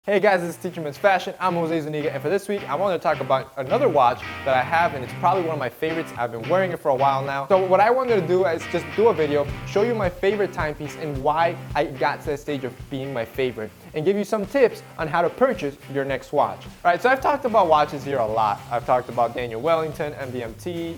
Hey guys, this is Teacher Men's Fashion. I'm Jose Zuniga, and for this week, I wanted to talk about another watch that I have, and it's probably one of my favorites. I've been wearing it for a while now. So what I wanted to do is just do a video, show you my favorite timepiece and why I got to the stage of being my favorite, and give you some tips on how to purchase your next watch. All right, so I've talked about watches here a lot. I've talked about Daniel Wellington, MVMT,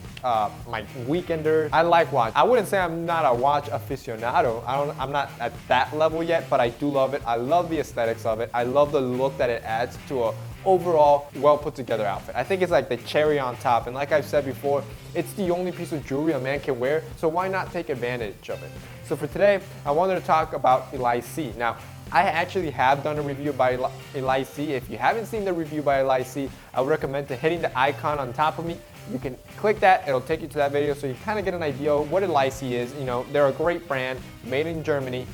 my Weekender. I like watch. I wouldn't say I'm not a watch aficionado. I'm not at that level yet, but I do love it. I love the aesthetics of it. I love the look that it adds to a overall well put together outfit. I think it's like the cherry on top, and like I've said before, it's the only piece of jewelry a man can wear, so why not take advantage of it? So for today, I wanted to talk about Elysee. Now, I actually have done a review by Elysee. If you haven't seen the review by Elysee, I would recommend hitting the icon on top of me. You can click that, it'll take you to that video so you kind of get an idea of what Elysee is. You know, they're a great brand, made in Germany,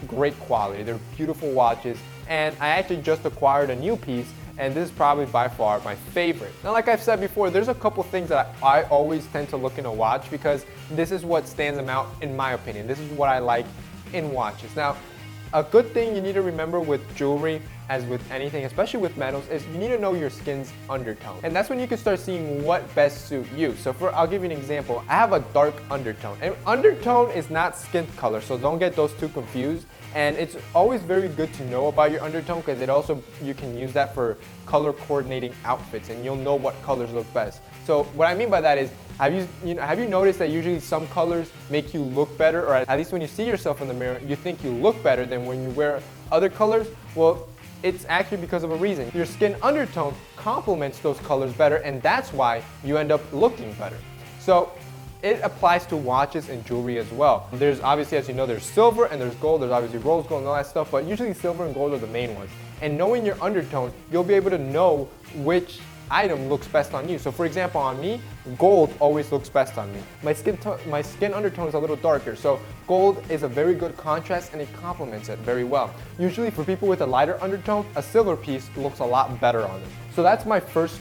great quality. They're beautiful watches, and I actually just acquired a new piece, and this is probably by far my favorite. Now, like I've said before, there's a couple things that I always tend to look in a watch because this is what stands them out in my opinion. This is what I like in watches. Now, a good thing you need to remember with jewelry, as with anything, especially with metals, is you need to know your skin's undertone. And that's when you can start seeing what best suit you. So I'll give you an example. I have a dark undertone. And undertone is not skin color, so don't get those two confused. And it's always very good to know about your undertone because you can use that for color coordinating outfits, and you'll know what colors look best. So what I mean by that is, have you noticed that usually some colors make you look better, or at least when you see yourself in the mirror, you think you look better than when you wear other colors? Well, it's actually because of a reason. Your skin undertone complements those colors better, and that's why you end up looking better. So it applies to watches and jewelry as well. There's obviously, as you know, there's silver and there's gold. There's obviously rose gold and all that stuff, but usually silver and gold are the main ones. And knowing your undertone, you'll be able to know which item looks best on you. So for example, on me, gold always looks best on me. My skin undertone is a little darker, so gold is a very good contrast and it complements it very well. Usually for people with a lighter undertone, a silver piece looks a lot better on them. So that's my first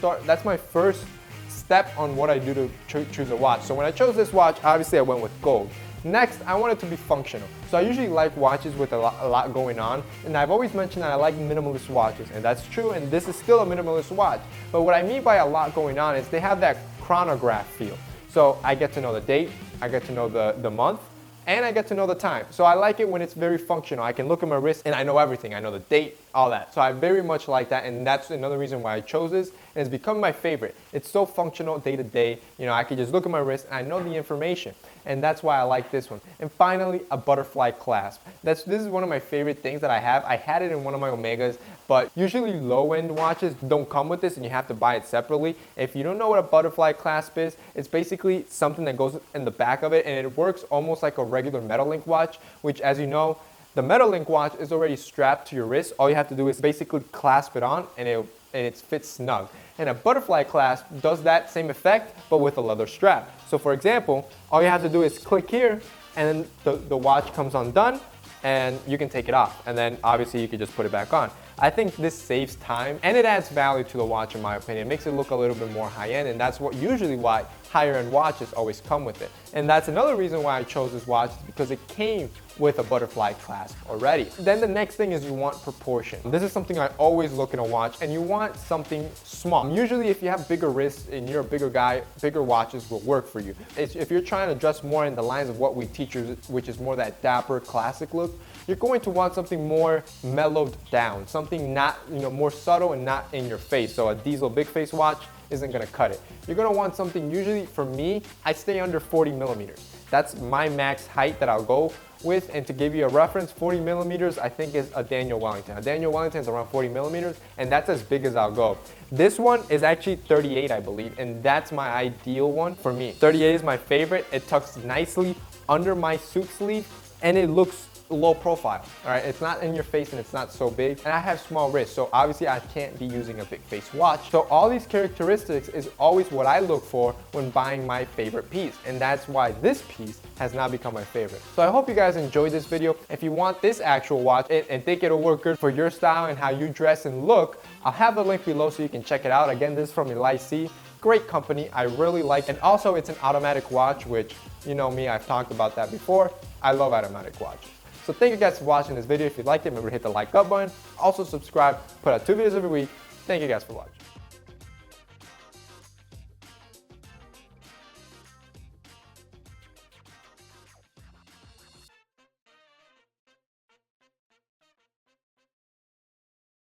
step on what I do to choose a watch. So when I chose this watch, obviously I went with gold. Next, I want it to be functional. So I usually like watches with a lot going on, and I've always mentioned that I like minimalist watches, and that's true, and this is still a minimalist watch. But what I mean by a lot going on is they have that chronograph feel. So I get to know the date, I get to know the month, and I get to know the time. So I like it when it's very functional. I can look at my wrist and I know everything. I know the date, all that. So I very much like that, and that's another reason why I chose this, and it's become my favorite. It's so functional day to day. You know, I can just look at my wrist and I know the information, and that's why I like this one. And finally, a butterfly clasp. This is one of my favorite things that I have. I had it in one of my Omegas, but usually low-end watches don't come with this and you have to buy it separately. If you don't know what a butterfly clasp is, it's basically something that goes in the back of it, and it works almost like a regular metal link watch, which, as you know, the metal link watch is already strapped to your wrist. All you have to do is basically clasp it on, and it fits snug. And a butterfly clasp does that same effect, but with a leather strap. So for example, all you have to do is click here, and then the watch comes undone, and you can take it off. And then obviously you can just put it back on. I think this saves time, and it adds value to the watch in my opinion. It makes it look a little bit more high-end, and that's usually why higher-end watches always come with it. And that's another reason why I chose this watch, is because it came with a butterfly clasp already. Then the next thing is you want proportion. This is something I always look in a watch, and you want something small. Usually if you have bigger wrists and you're a bigger guy, bigger watches will work for you. If you're trying to dress more in the lines of what we teach you, which is more that dapper classic look, you're going to want something more mellowed down, something not, more subtle and not in your face. So a diesel big face watch isn't gonna cut it. You're gonna want something, usually for me, I stay under 40 millimeters. That's my max height that I'll go with, and to give you a reference, 40 millimeters I think is a Daniel Wellington. A Daniel Wellington is around 40 millimeters, and that's as big as I'll go. This one is actually 38, I believe, and that's my ideal one for me. 38 is my favorite. It tucks nicely under my suit sleeve, and it looks low profile. All right, it's not in your face and it's not so big, and I have small wrists, so obviously I can't be using a big face watch. So all these characteristics is always what I look for when buying my favorite piece, and that's why this piece has now become my favorite. So I hope you guys enjoyed this video. If you want this actual watch and think it'll work good for your style and how you dress and look, I'll have the link below so you can check it out. Again, this is from Elysee. Great company, I really like it. And also it's an automatic watch, which, you know me, I've talked about that before. I love automatic watches. So thank you guys for watching this video. If you liked it, remember to hit the like up button. Also subscribe, put out 2 videos every week. Thank you guys for watching.